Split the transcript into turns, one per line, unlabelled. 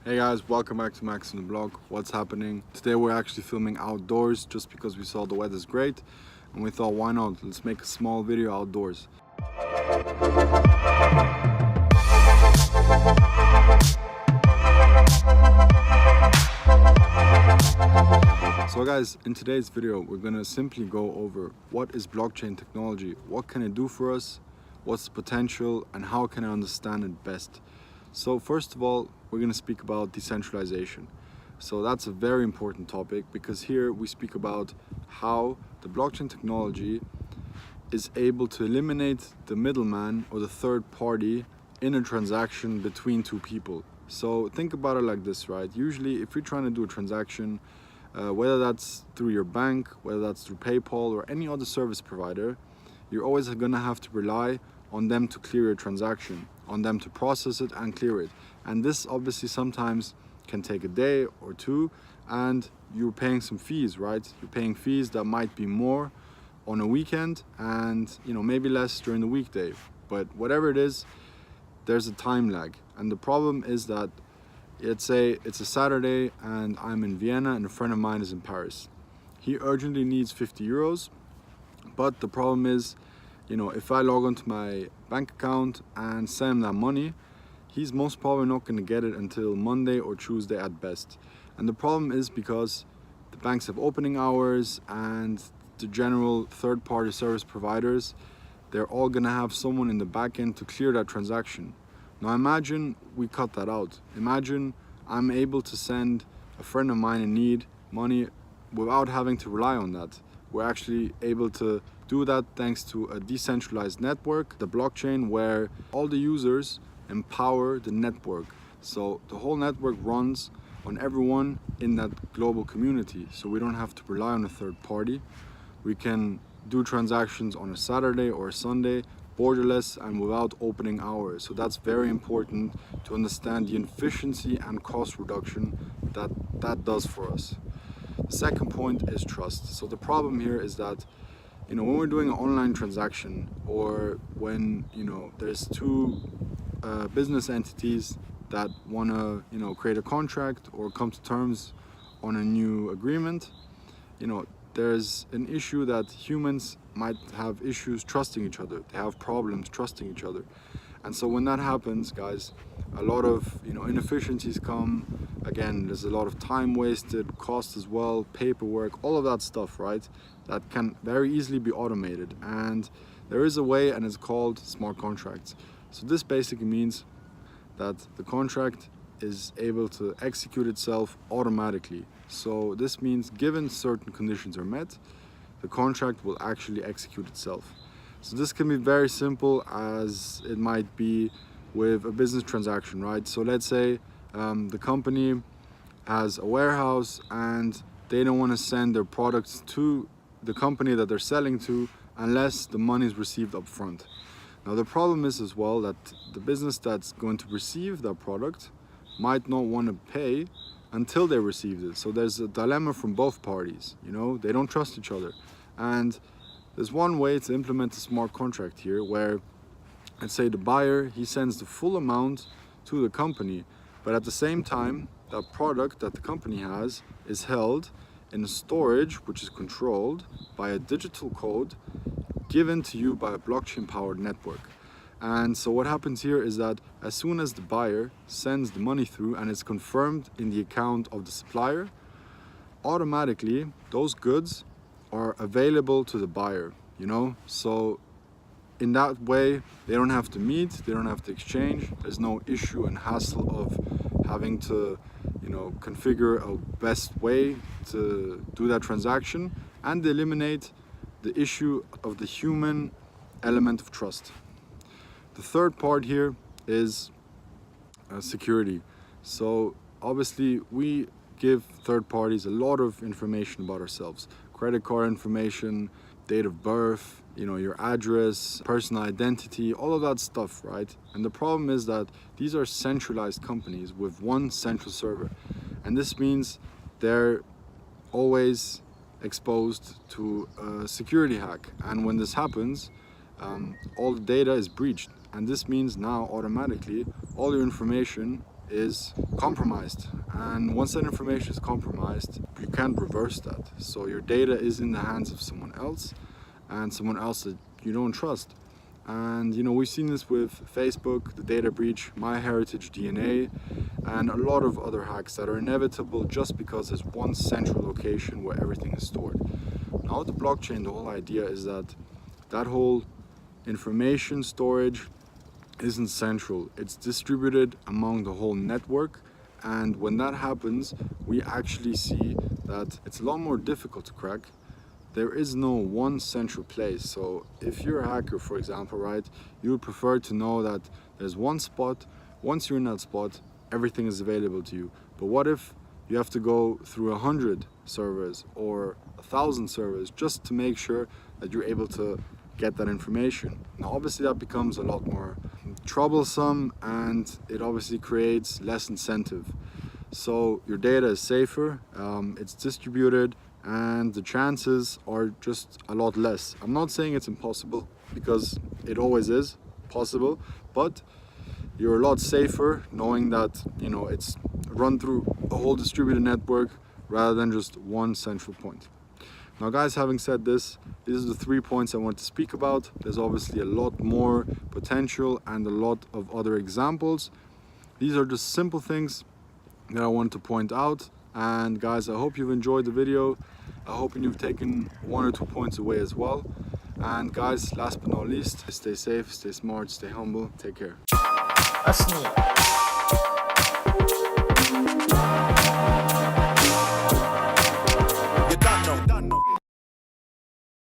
Hey guys, welcome back to Max on the Blog. What's happening? Today we're actually filming outdoors just because we saw the weather's great and we thought, why not? Let's make a small video outdoors. So guys, in today's video we're gonna simply go over what is blockchain technology, what can it do for us, what's the potential, and how can I understand it best. So first of all, we're going to speak about decentralization. So that's a very important topic because here we speak about how the blockchain technology is able to eliminate the middleman or the third party in a transaction between two people. So think about it like this, right? Usually if you're trying to do a transaction, whether that's through your bank, whether that's through PayPal or any other service provider, you're always going to have to rely on them to clear your transaction, on them to process it and clear it. And this obviously sometimes can take a day or two, and you're paying some fees, right? You're paying fees that might be more on a weekend and maybe less during the weekday. But whatever it is, there's a time lag. And the problem is that, let's say it's a Saturday and I'm in Vienna and a friend of mine is in Paris. He urgently needs 50 euros, but the problem is, if I log onto my bank account and send him that money, he's most probably not going to get it until Monday or Tuesday at best. And the problem is because the banks have opening hours and the general third-party service providers, they're all going to have someone in the back end to clear that transaction. Now imagine we cut that out. Imagine I'm able to send a friend of mine in need money without having to rely on that. We're actually able to do that thanks to a decentralized network, the blockchain, where all the users empower the network. So the whole network runs on everyone in that global community. So we don't have to rely on a third party. We can do transactions on a Saturday or a Sunday, borderless and without opening hours. So that's very important to understand the efficiency and cost reduction that does for us. The second point is trust. So the problem here is that when we're doing an online transaction, or when there's two business entities that want to create a contract or come to terms on a new agreement, there's an issue that humans might have issues trusting each other. They have problems trusting each other. And so when that happens, guys, a lot of inefficiencies come. Again, there's a lot of time wasted, cost as well, paperwork, all of that stuff, right? That can very easily be automated. And there is a way, and it's called smart contracts. So this basically means that the contract is able to execute itself automatically. So this means given certain conditions are met, the contract will actually execute itself. So this can be very simple, as it might be with a business transaction, right? So let's say the company has a warehouse and they don't want to send their products to the company that they're selling to unless the money is received up front. Now the problem is as well that the business that's going to receive that product might not want to pay until they received it. So there's a dilemma from both parties. They don't trust each other. And there's one way to implement a smart contract here where, let's say the buyer, he sends the full amount to the company, but at the same time, that product that the company has is held in a storage which is controlled by a digital code given to you by a blockchain-powered network. And so what happens here is that as soon as the buyer sends the money through and it's confirmed in the account of the supplier, automatically those goods are available to the buyer, So in that way, they don't have to meet, they don't have to exchange. There's no issue and hassle of having to, configure a best way to do that transaction, and they eliminate the issue of the human element of trust. The third part here is security. So obviously we give third parties a lot of information about ourselves. Credit card information, date of birth, your address, personal identity, all of that stuff, right? And the problem is that these are centralized companies with one central server. And this means they're always exposed to a security hack. And when this happens, all the data is breached. And this means now automatically all your information is compromised. And once that information is compromised, you can't reverse that. So your data is in the hands of someone else, and someone else that you don't trust. And you know, we've seen this with Facebook, the data breach, MyHeritage DNA, and a lot of other hacks that are inevitable just because there's one central location where everything is stored. Now with the blockchain, the whole idea is that that whole information storage isn't central. It's distributed among the whole network. And when that happens, we actually see that it's a lot more difficult to crack. There is no one central place. So if you're a hacker, for example, right, you would prefer to know that there's one spot. Once you're in that spot, everything is available to you. But what if you have to go through 100 servers or 1,000 servers just to make sure that you're able to get that information? Now obviously that becomes a lot more troublesome, and it obviously creates less incentive. So your data is safer, it's distributed, and the chances are just a lot less. I'm not saying it's impossible, because it always is possible, but you're a lot safer knowing that, you know, it's run through a whole distributed network rather than just one central point. Now guys, having said this, these are the 3 points I want to speak about. There's obviously a lot more potential and a lot of other examples. These are just simple things that I want to point out. And guys, I hope you've enjoyed the video. I hope you've taken 1 or 2 points away as well. And guys, last but not least, stay safe, stay smart, stay humble, take care.
That's me.